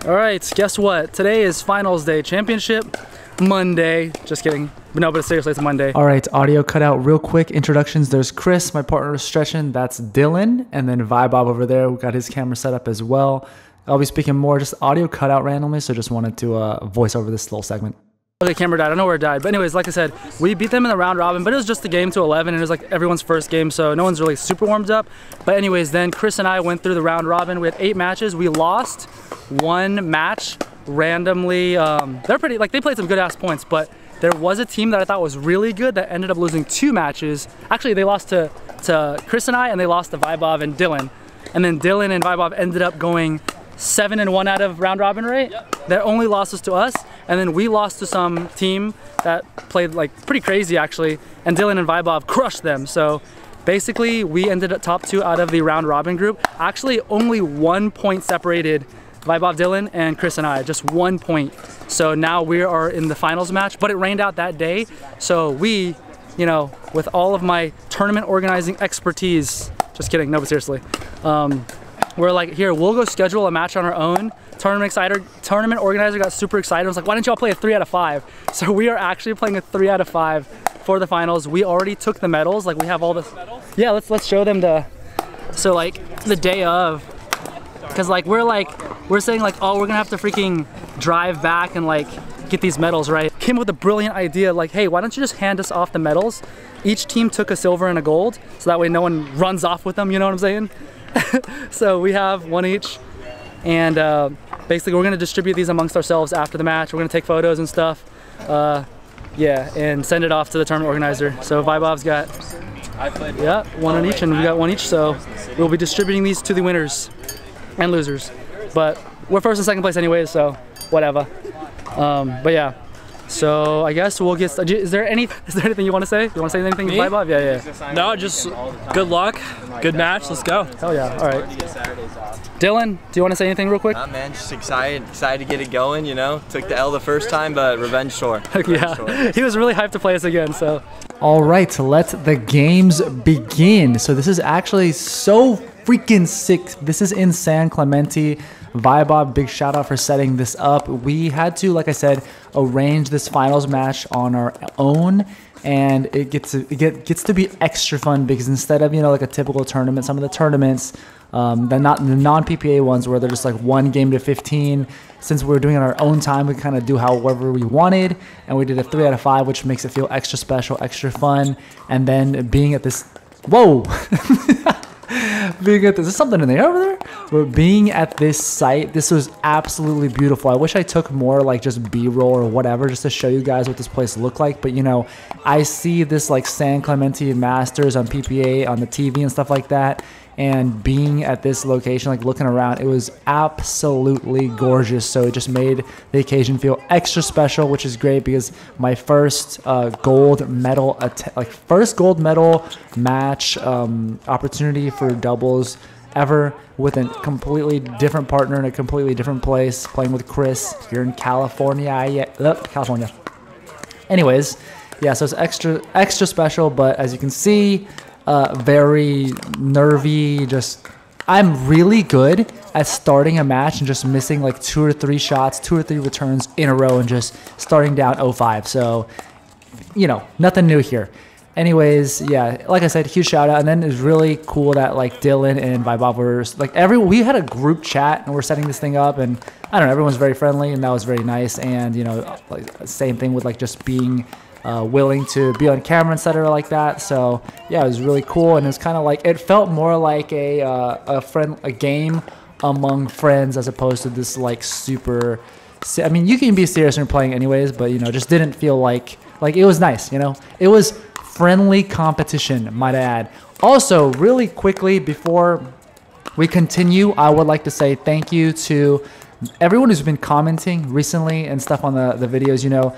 All right, guess what? Today is finals day, championship Monday. Just kidding. No, but seriously, it's Monday. All right, audio cut out real quick. Introductions. There's Chris, my partner stretching. That's Dylan. And then Vaibhav over there. We got his camera set up as well. I'll be speaking more, just audio cut out randomly. So just wanted to voice over this little segment. Okay, camera died. I don't know where it died. But anyways, like I said, we beat them in the round robin, but it was just a game to 11, and it was like everyone's first game, so no one's really super warmed up. But anyways, then Chris and I went through the round robin. We had 8 matches. We lost 1 match randomly. They're pretty, like, they played some good ass points, but there was a team that I thought was really good that ended up losing 2 matches. Actually, they lost to Chris and I, and they lost to Vaibhav and Dylan. And then Dylan and Vaibhav ended up going 7-1 out of round robin, right? Yep. Their only loss was to us, and then we lost to some team that played like pretty crazy actually, and Dylan and Vaibhav crushed them. So basically we ended up top 2 out of the round robin group. Actually only 1 point separated Vaibhav, Dylan, and Chris and I, just 1 point. So now we are in the finals match, but it rained out that day. So we, you know, with all of my tournament organizing expertise, just kidding, no, but seriously, we're like, here, we'll go schedule a match on our own. Tournament organizer got super excited. I was like, why don't y'all play a 3 out of 5? So we are actually playing a 3 out of 5 for the finals. We already took the medals. Like, we have all this. Yeah, let's show them the. So like the day of, because like we're saying like, oh, we're gonna have to freaking drive back and like get these medals, right? Came up with a brilliant idea, like, hey, why don't you just hand us off the medals? Each team took a silver and a gold, so that way no one runs off with them. You know what I'm saying? So we have 1 each, and basically we're gonna distribute these amongst ourselves after the match. We're gonna take photos and stuff, yeah, and send it off to the tournament organizer. So Vaibhav's got, yeah, 1 on each, and we got 1 each. So we'll be distributing these to the winners and losers. But we're first and second place anyways, so whatever. But yeah. So I guess we'll get. Is there anything you want to say? You want to say anything, Vaibhav? Yeah. No, just good luck, good match. Let's go. Hell yeah! All right. Dylan, do you want to say anything real quick? Nah, man, just excited to get it going. You know, took the L the first time, but revenge sure. Yeah, he was really hyped to play us again. So. All right, let the games begin. So this is actually so freaking sick. This is in San Clemente. Vaibhav, big shout out for setting this up. We had to, like I said, arrange this finals match on our own, and it gets to be extra fun because instead of, you know, like a typical tournament, some of the tournaments, the non-PPA ones where they're just like 1 game to 15, since we were doing it on our own time, we kind of do however we wanted, and we did a 3 out of 5, which makes it feel extra special, extra fun. And then being at this, whoa. Being at this, there's something in the air over there. But being at this site, this was absolutely beautiful. I wish I took more like just B-roll or whatever just to show you guys what this place looked like. But you know, I see this like San Clemente Masters on PPA on the TV and stuff like that. And being at this location, like looking around, it was absolutely gorgeous. So it just made the occasion feel extra special, which is great because my first gold medal match opportunity for doubles ever with a completely different partner in a completely different place, playing with Chris here in California. California. Anyways, yeah, so it's extra special, but as you can see, very nervy. Just, I'm really good at starting a match and just missing like 2 or 3 shots, 2 or 3 returns in a row and just starting down 0-5. So, you know, nothing new here. Anyways, yeah, like I said, huge shout out. And then it's really cool that like Dylan and Vaibhav were like we had a group chat and we're setting this thing up, and I don't know, everyone's very friendly and that was very nice. And you know, like same thing with like just being willing to be on camera, etc. like that. So yeah, it was really cool, and it's kind of like, it felt more like a game among friends as opposed to this like super. I mean, you can be serious when you're playing anyways, but you know, just didn't feel like it was nice. You know, it was friendly competition, might I add. Also, really quickly before we continue, I would like to say thank you to everyone who's been commenting recently and stuff on the videos. You know,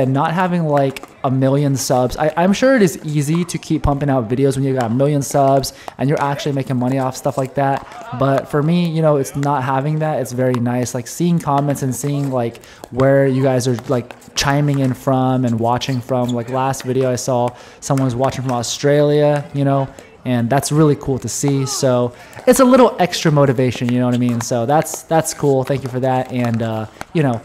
not having like 1 million subs. I'm sure it is easy to keep pumping out videos when you got 1 million subs and you're actually making money off stuff like that. But for me, you know, it's not having that. It's very nice, like seeing comments and seeing like where you guys are like chiming in from and watching from. Like last video I saw someone was watching from Australia, you know, and that's really cool to see. So it's a little extra motivation, you know what I mean? So that's cool. Thank you for that. And you know,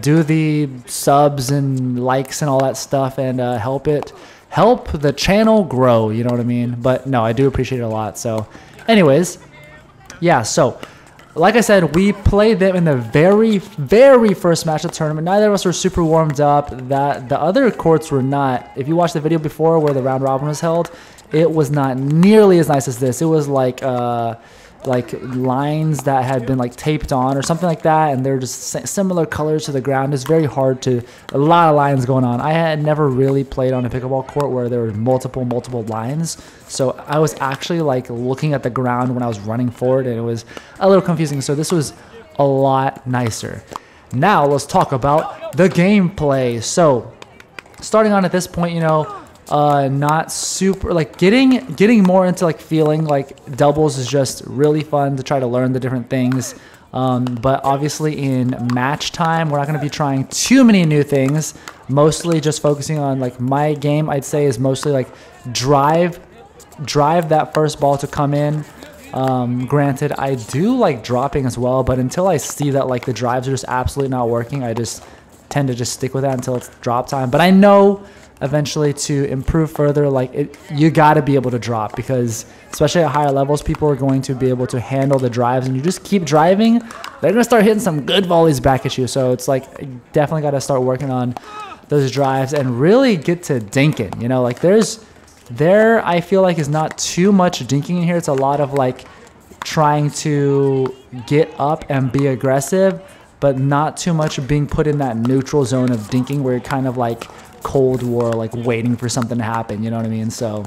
do the subs and likes and all that stuff, and help the channel grow, you know what I mean? But no, I do appreciate it a lot. So anyways, yeah, so like I said, we played them in the very, very first match of the tournament. Neither of us were super warmed up. That the other courts were not. If you watched the video before where the round robin was held, it was not nearly as nice as this. It was like lines that had been like taped on or something like that, and they're just similar colors to the ground. It's very hard to, a lot of lines going on. I had never really played on a pickleball court where there were multiple lines, so I was actually like looking at the ground when I was running forward, and it was a little confusing. So this was a lot nicer. Now let's talk about the gameplay. So starting on at this point, you know, not super, like getting more into like feeling like doubles is just really fun to try to learn the different things. But obviously in match time, we're not going to be trying too many new things. Mostly just focusing on, like, my game, I'd say, is mostly like drive that first ball to come in. Granted, I do like dropping as well, but until I see that like the drives are just absolutely not working, I just tend to just stick with that until it's drop time. But I know eventually to improve further, like you got to be able to drop, because especially at higher levels, people are going to be able to handle the drives, and you just keep driving, they're going to start hitting some good volleys back at you. So it's like, definitely got to start working on those drives and really get to dinking, you know, like there I feel like is not too much dinking in here. It's a lot of like trying to get up and be aggressive, but not too much being put in that neutral zone of dinking where you're kind of like Cold War, like waiting for something to happen, you know what I mean? So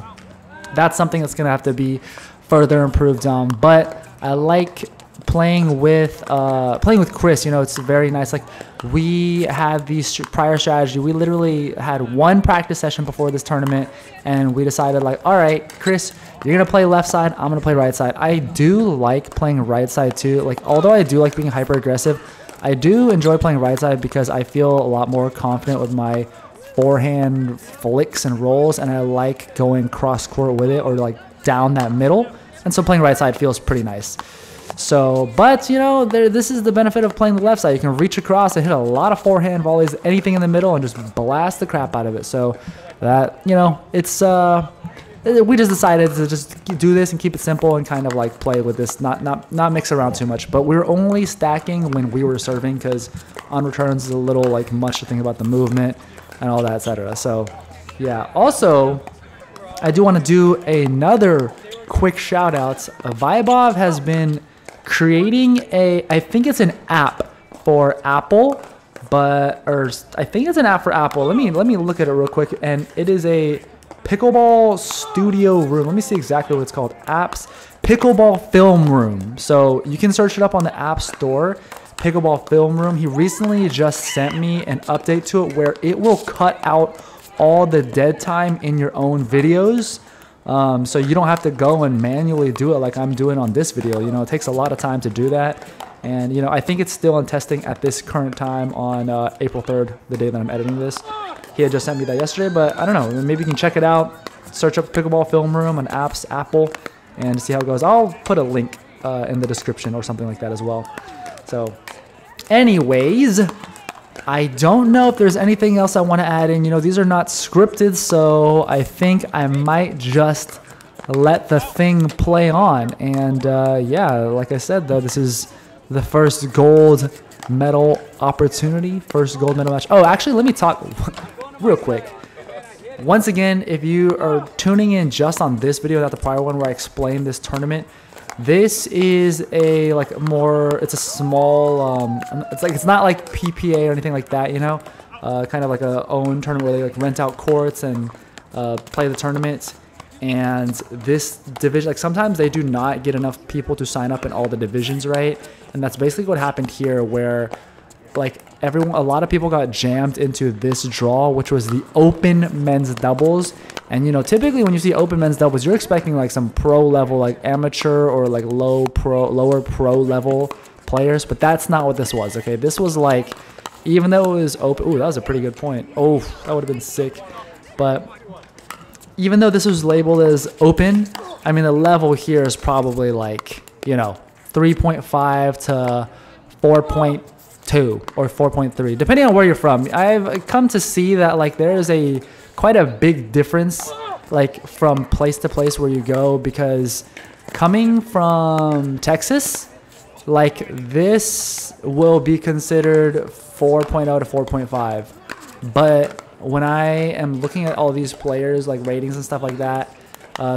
that's something that's gonna have to be further improved on. But I like playing with Chris. You know, it's very nice. Like, we had these prior strategy. We literally had one practice session before this tournament, and we decided, like, all right, Chris, you're gonna play left side, I'm gonna play right side. I do like playing right side too. Like, although I do like being hyper aggressive, I do enjoy playing right side because I feel a lot more confident with my forehand flicks and rolls, and I like going cross court with it, or like down that middle, and so playing right side feels pretty nice. So, but you know, this is the benefit of playing the left side. You can reach across and hit a lot of forehand volleys, anything in the middle, and just blast the crap out of it. So that, you know, it's we just decided to just do this and keep it simple and kind of like play with this, not mix around too much. But we're only stacking when we were serving, because on returns is a little like much to think about the movement and all that, etc. So yeah, also I do want to do another quick shout outs. Vaibhav has been creating I think it's an app for Apple, I think it's an app for Apple. Let me look at it real quick, and it is a Pickleball Studio Room. Let me see exactly what it's called. Apps Pickleball Film Room. So you can search it up on the App Store. Pickleball Film Room. He recently just sent me an update to it where it will cut out all the dead time in your own videos. So you don't have to go and manually do it like I'm doing on this video. You know, it takes a lot of time to do that. And, you know, I think it's still in testing at this current time on April 3rd, the day that I'm editing this. He had just sent me that yesterday, but I don't know. Maybe you can check it out. Search up Pickleball Film Room on apps, Apple, and see how it goes. I'll put a link in the description or something like that as well. So anyways, I don't know if there's anything else I want to add in. You know, these are not scripted, so I think I might just let the thing play on. And yeah, like I said, though, this is the first gold medal opportunity, first gold medal match. Oh, actually, let me talk real quick. Once again, if you are tuning in just on this video, not the prior one where I explained this tournament, this is a like more, it's a small, it's not like PPA or anything like that, you know, kind of like a own tournament where they like rent out courts and play the tournament. And this division, like sometimes they do not get enough people to sign up in all the divisions, right? And that's basically what happened here, where like a lot of people got jammed into this draw, which was the open men's doubles. And, you know, typically when you see open men's doubles, you're expecting like some pro level, like amateur or like lower pro level players. But that's not what this was, okay? This was like, even though it was open, ooh, that was a pretty good point. Oh, that would have been sick. But even though this was labeled as open, I mean, the level here is probably like, you know, 3.5 to 4.2 or 4.3, depending on where you're from. I've come to see that like there is quite a big difference like from place to place where you go, because coming from Texas, like this will be considered 4.0 to 4.5. But when I am looking at all these players like ratings and stuff like that,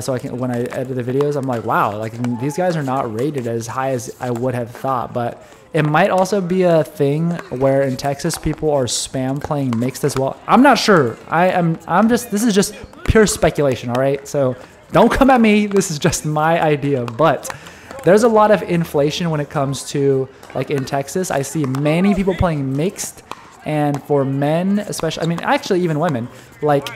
so I can, when I edit the videos, I'm like, wow, like these guys are not rated as high as I would have thought. But it might also be a thing where in Texas people are spam playing mixed as well. I'm not sure. This is just pure speculation, all right? So don't come at me. This is just my idea. But there's a lot of inflation when it comes to like in Texas. I see many people playing mixed, and for men especially, I mean actually even women, like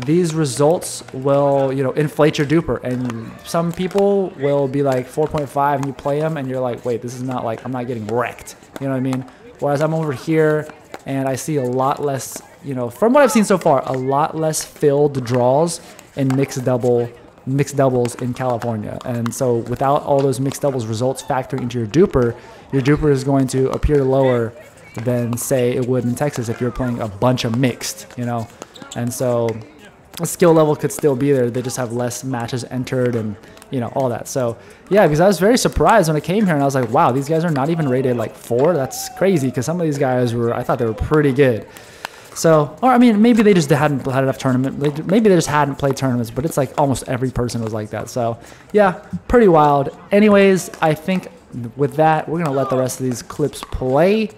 these results will, you know, inflate your duper, and some people will be like 4.5 and you play them and you're like, wait, this is not like, I'm not getting wrecked, you know what I mean? Whereas I'm over here and I see a lot less, you know, from what I've seen so far, a lot less filled draws in mixed doubles in California. And so without all those mixed doubles results factoring into your duper is going to appear lower than say it would in Texas if you're playing a bunch of mixed, you know. And so the skill level could still be there. They just have less matches entered and, you know, all that. So yeah, because I was very surprised when I came here and I was like, wow, these guys are not even rated like 4. That's crazy, because some of these guys I thought they were pretty good. So, or I mean, maybe they just hadn't had enough tournament. Maybe they just hadn't played tournaments, but it's like almost every person was like that. So yeah, pretty wild. Anyways, I think with that, we're going to let the rest of these clips play.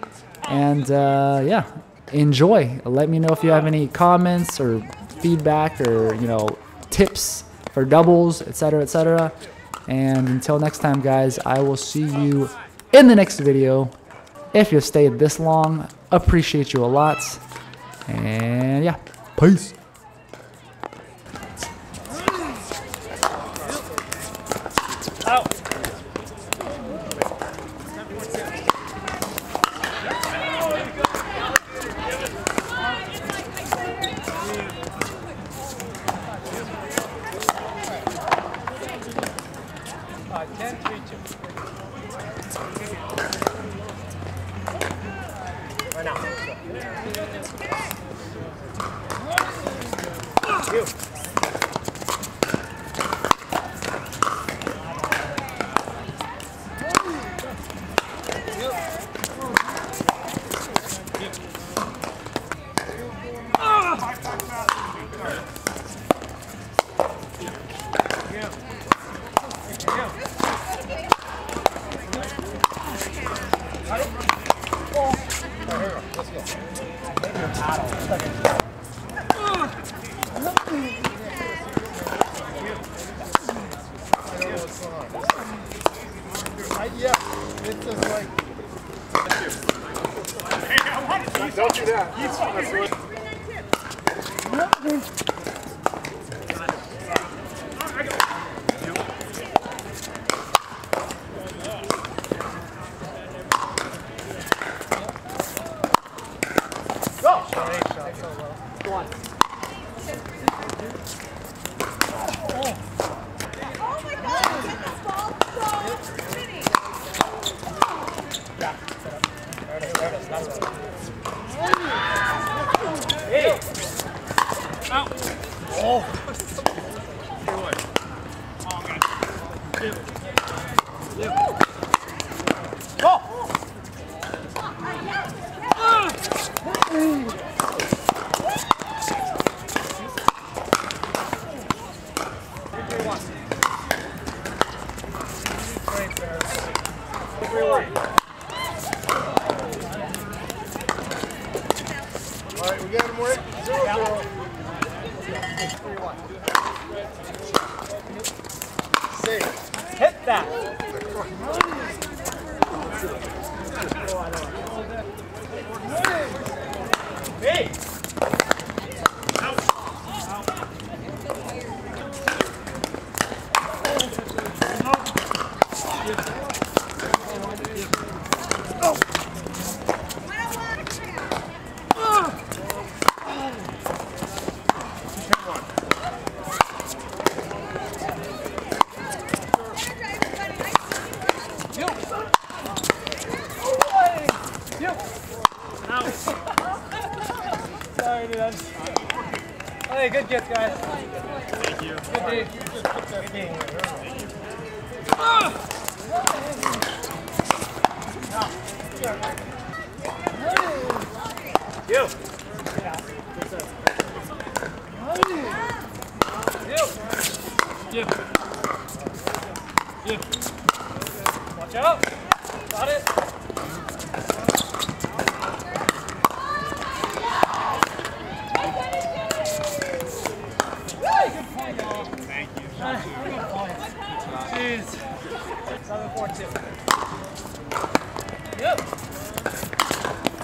And yeah, enjoy. Let me know if you have any comments or feedback or, you know, tips for doubles, etc., etc. And until next time, guys, I will see you in the next video. If you've stayed this long, appreciate you a lot. And yeah, peace. Don't do that. Alright, we got him right. 0-0. 3-1. Save. Hit that. Hey. Sorry, dude. Hey, good gets, guys. Thank you. Good day. Good day. You. You. Watch out. Got it. Thank you. Jeez. 7-4-2. Yep.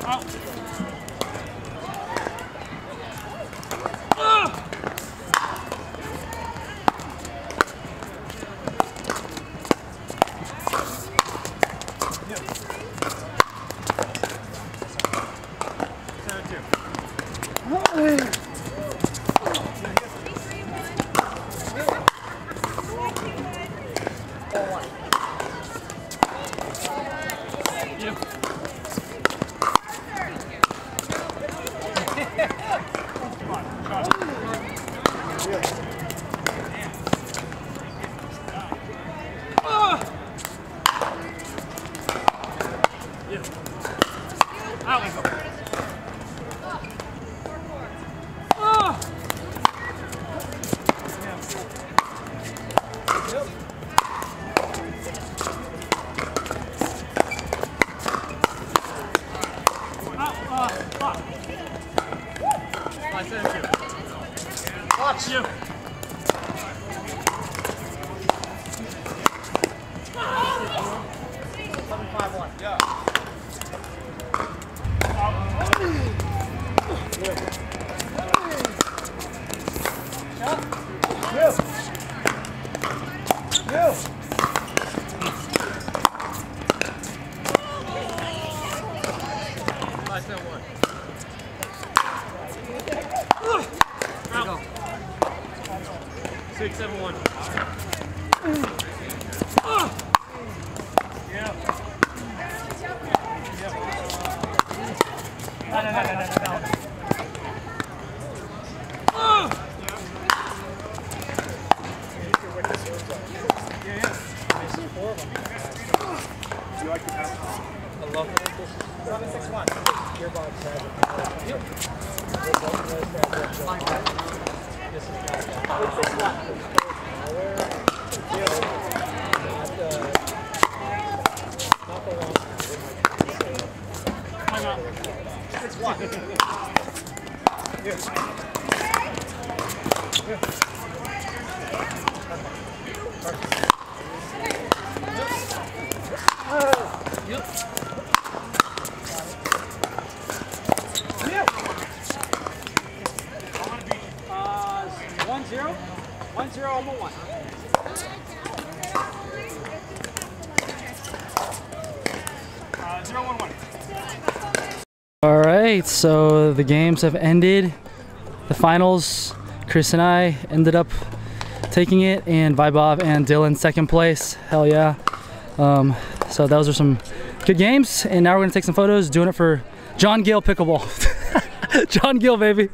Out. Watch you. Yeah. Six, 7, 1. Yeah. No. You like the pass? I love it. 7-6-1. Gearbox has it. This is All right, so the games have ended. The finals, Chris and I ended up taking it, and Vaibhav and Dylan second place. Hell yeah. So those are some good games, and now we're gonna take some photos doing it for John Gill Pickleball. John Gill, baby.